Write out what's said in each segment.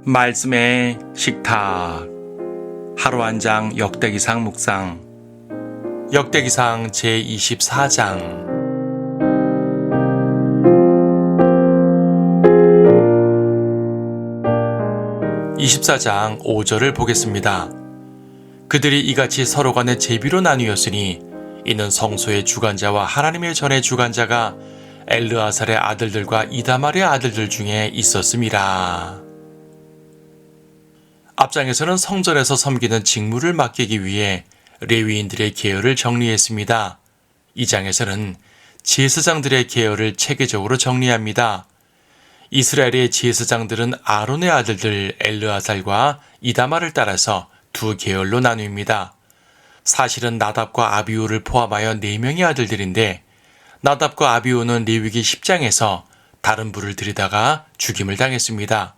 말씀의 식탁. 하루 한 장 역대기상 묵상. 역대기상 제24장. 24장 5절을 보겠습니다. 그들이 이같이 서로 간에 제비로 나뉘었으니 이는 성소의 주관자와 하나님의 전의 주관자가 엘르아살의 아들들과 이다말의 아들들 중에 있었음이라. 앞장에서는 성전에서 섬기는 직무를 맡기기 위해 레위인들의 계열을 정리했습니다. 2장에서는 제사장들의 계열을 체계적으로 정리합니다. 이스라엘의 제사장들은 아론의 아들들 엘르아살과 이다말을 따라서 두 계열로 나뉩니다. 사실은 나답과 아비후를 포함하여 4명의 아들들인데 나답과 아비후는 레위기 10장에서 다른 불을 들이다가 죽임을 당했습니다.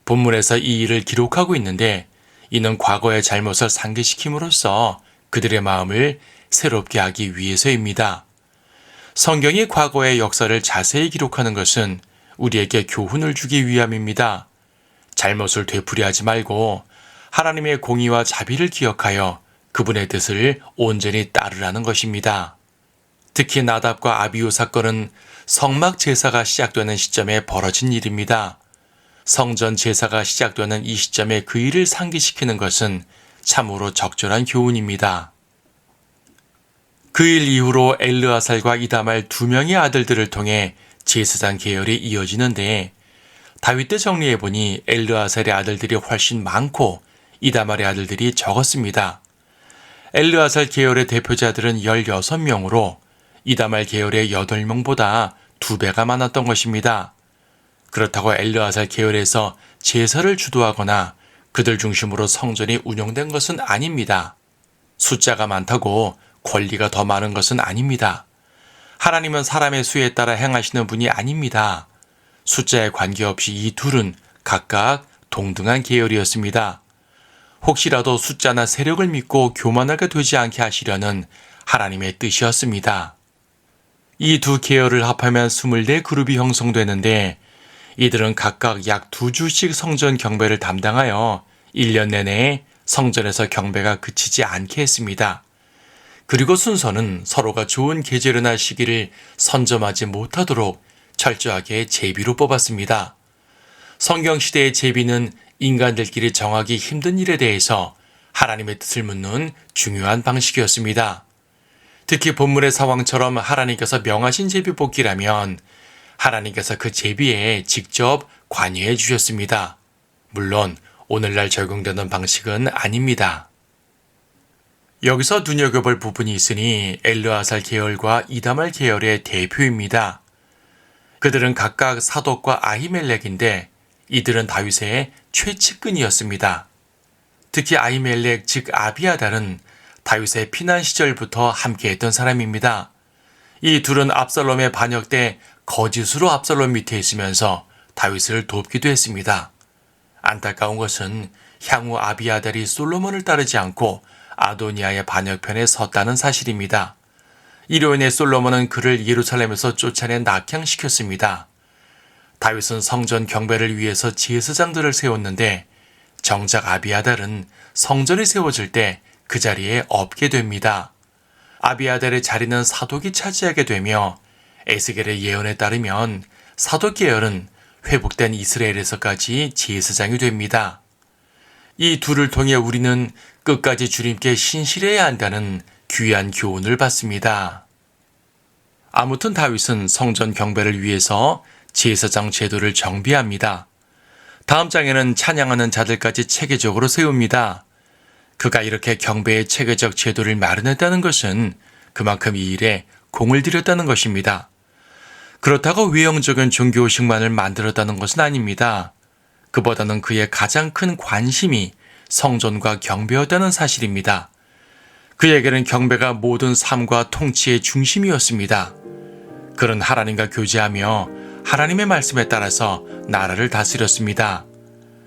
본문에서 이 일을 기록하고 있는데 이는 과거의 잘못을 상기시킴으로써 그들의 마음을 새롭게 하기 위해서입니다. 성경이 과거의 역사를 자세히 기록하는 것은 우리에게 교훈을 주기 위함입니다. 잘못을 되풀이하지 말고 하나님의 공의와 자비를 기억하여 그분의 뜻을 온전히 따르라는 것입니다. 특히 나답과 아비후 사건은 성막 제사가 시작되는 시점에 벌어진 일입니다. 성전 제사가 시작되는 이 시점에 그 일을 상기시키는 것은 참으로 적절한 교훈입니다. 그 일 이후로 엘르아살과 이다말 2명의 아들들을 통해 제사장 계열이 이어지는데 다윗 때 정리해보니 엘르아살의 아들들이 훨씬 많고 이다말의 아들들이 적었습니다. 엘르아살 계열의 대표자들은 16명으로 이다말 계열의 8명보다 2배가 많았던 것입니다. 그렇다고 엘르아살 계열에서 제사를 주도하거나 그들 중심으로 성전이 운영된 것은 아닙니다. 숫자가 많다고 권리가 더 많은 것은 아닙니다. 하나님은 사람의 수에 따라 행하시는 분이 아닙니다. 숫자에 관계없이 이 둘은 각각 동등한 계열이었습니다. 혹시라도 숫자나 세력을 믿고 교만하게 되지 않게 하시려는 하나님의 뜻이었습니다. 이 두 계열을 합하면 24그룹이 형성되는데 이들은 각각 약 2주씩 성전 경배를 담당하여 1년 내내 성전에서 경배가 그치지 않게 했습니다. 그리고 순서는 서로가 좋은 계절이나 시기를 선점하지 못하도록 철저하게 제비로 뽑았습니다. 성경시대의 제비는 인간들끼리 정하기 힘든 일에 대해서 하나님의 뜻을 묻는 중요한 방식이었습니다. 특히 본문의 상황처럼 하나님께서 명하신 제비 뽑기라면 하나님께서 그 제비에 직접 관여해 주셨습니다. 물론 오늘날 적용되는 방식은 아닙니다. 여기서 눈여겨볼 부분이 있으니 엘르아살 계열과 이다말 계열의 대표입니다. 그들은 각각 사독과 아히멜렉인데 이들은 다윗의 최측근이었습니다. 특히 아히멜렉 즉 아비아달은 다윗의 피난 시절부터 함께했던 사람입니다. 이 둘은 압살롬의 반역 때 거짓으로 압살롬 밑에 있으면서 다윗을 돕기도 했습니다. 안타까운 것은 향후 아비아달이 솔로몬을 따르지 않고 아도니아의 반역편에 섰다는 사실입니다. 이로 인해 솔로몬은 그를 예루살렘에서 쫓아내 낙향시켰습니다. 다윗은 성전 경배를 위해서 제사장들을 세웠는데 정작 아비아달은 성전이 세워질 때 그 자리에 없게 됩니다. 아비아달의 자리는 사독이 차지하게 되며 에스겔의 예언에 따르면 사독 계열은 회복된 이스라엘에서까지 제사장이 됩니다. 이 둘을 통해 우리는 끝까지 주님께 신실해야 한다는 귀한 교훈을 받습니다. 아무튼 다윗은 성전 경배를 위해서 제사장 제도를 정비합니다. 다음 장에는 찬양하는 자들까지 체계적으로 세웁니다. 그가 이렇게 경배의 체계적 제도를 마련했다는 것은 그만큼 이 일에 공을 들였다는 것입니다. 그렇다고 외형적인 종교의식만을 만들었다는 것은 아닙니다. 그보다는 그의 가장 큰 관심이 성전과 경배였다는 사실입니다. 그에게는 경배가 모든 삶과 통치의 중심이었습니다. 그는 하나님과 교제하며 하나님의 말씀에 따라서 나라를 다스렸습니다.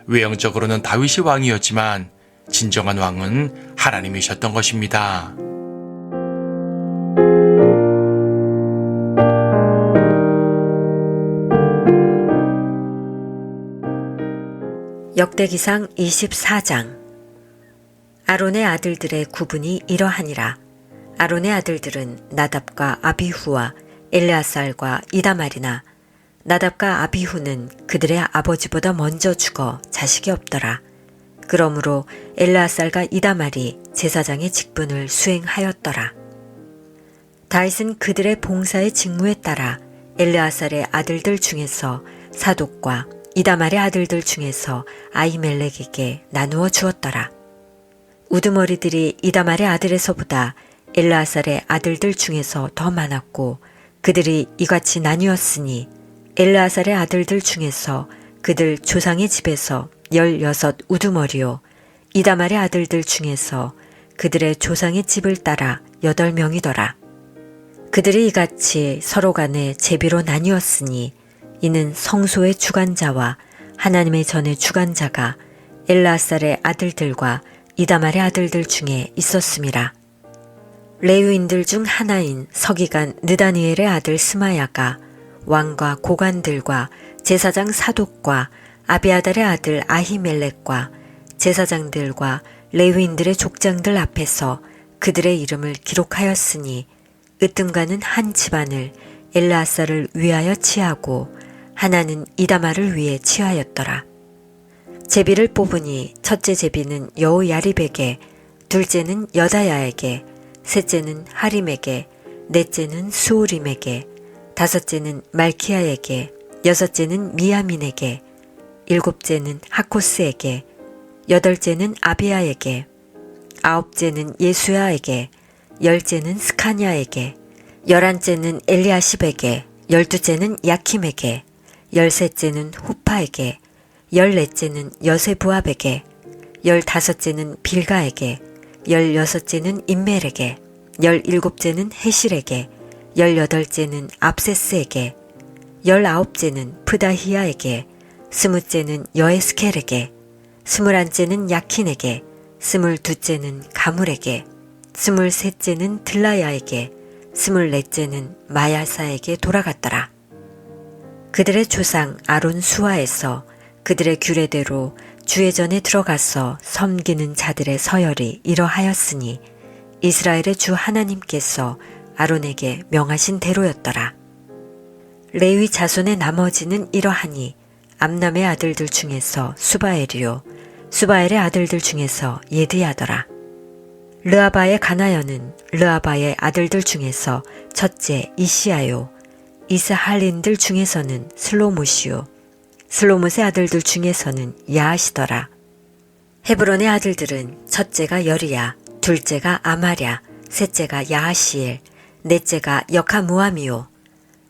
외형적으로는 다윗이 왕이었지만 진정한 왕은 하나님이셨던 것입니다. 역대기상 24장. 아론의 아들들의 구분이 이러하니라. 아론의 아들들은 나답과 아비후와 엘르아살과 이다말이나 나답과 아비후는 그들의 아버지보다 먼저 죽어 자식이 없더라. 그러므로 엘르아살과 이다말이 제사장의 직분을 수행하였더라. 다윗은 그들의 봉사의 직무에 따라 엘르아살의 아들들 중에서 사독과 이다말의 아들들 중에서 아히멜렉에게 나누어 주었더라. 우두머리들이 이다말의 아들에서보다 엘르아살의 아들들 중에서 더 많았고 그들이 이같이 나뉘었으니 엘르아살의 아들들 중에서 그들 조상의 집에서 16 우두머리요 이다말의 아들들 중에서 그들의 조상의 집을 따라 8명이더라. 그들이 이같이 서로 간에 제비로 나뉘었으니 이는 성소의 주관자와 하나님의 전의 주관자가 엘르아살의 아들들과 이다말의 아들들 중에 있었음이라. 레위인들 중 하나인 서기관 느다니엘의 아들 스마야가 왕과 고관들과 제사장 사독과 아비아달의 아들 아히멜렉과 제사장들과 레위인들의 족장들 앞에서 그들의 이름을 기록하였으니 으뜸가는 한 집안을 엘르아살을 위하여 취하고 하나는 이다말을 위해 취하였더라. 제비를 뽑으니 첫째 제비는 여호야립에게, 둘째는 여다야에게, 셋째는 하림에게, 넷째는 수오림에게, 다섯째는 말키야에게, 여섯째는 미야민에게, 일곱째는 하코스에게, 여덟째는 아비야에게, 아홉째는 예수야에게, 열째는 스카냐에게, 열한째는 엘리아십에게, 열두째는 야킴에게, 열셋째는 후파에게, 열넷째는 여세부압에게, 열다섯째는 빌가에게, 열여섯째는 임멜에게, 열일곱째는 헤실에게, 열여덟째는 압세스에게, 열아홉째는 프다히야에게, 스무째는 여에스켈에게, 스물한째는 야킨에게, 스물두째는 가물에게, 스물셋째는 들라야에게, 스물넷째는 마야사에게 돌아갔더라. 그들의 조상 아론 수하에서 그들의 규례대로 주의 전에 들어가서 섬기는 자들의 서열이 이러하였으니 이스라엘의 주 하나님께서 아론에게 명하신 대로였더라. 레위 자손의 나머지는 이러하니 암남의 아들들 중에서 수바엘이요 수바엘의 아들들 중에서 예드야더라. 르아바의 가나여는 르아바의 아들들 중에서 첫째 이시야요 이스할린들 중에서는 슬로못이요 슬로못의 아들들 중에서는 야하시더라. 헤브론의 아들들은 첫째가 여리야, 둘째가 아마랴, 셋째가 야하시엘, 넷째가 여카무암이요.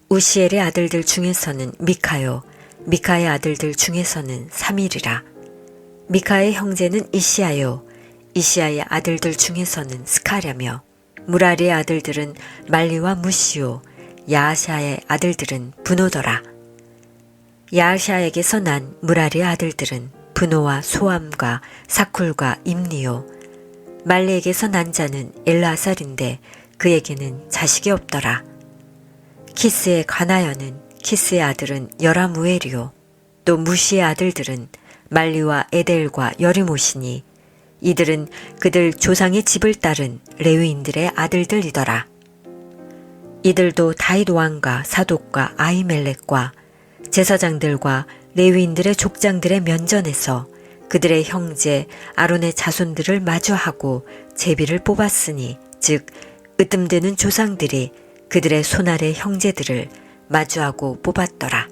우시엘의 아들들 중에서는 미카요, 미카의 아들들 중에서는 사밀이라. 미카의 형제는 이시야요, 이시야의 아들들 중에서는 스카랴며, 무라리의 아들들은 말리와 무시요, 야하샤의 아들들은 분노더라. 야하샤에게서 난 무라리의 아들들은 분노와 소암과 사쿨과 임니요. 말리에게서 난 자는 엘라살인데 그에게는 자식이 없더라. 키스의 가나여는 키스의 아들은 여라무엘이요. 또 무시의 아들들은 말리와 에델과 여리못이니 이들은 그들 조상의 집을 따른 레위인들의 아들들이더라. 이들도 다윗 왕과 사독과 아히멜렉과 제사장들과 레위인들의 족장들의 면전에서 그들의 형제 아론의 자손들을 마주하고 제비를 뽑았으니 즉 으뜸되는 조상들이 그들의 손아래 형제들을 마주하고 뽑았더라.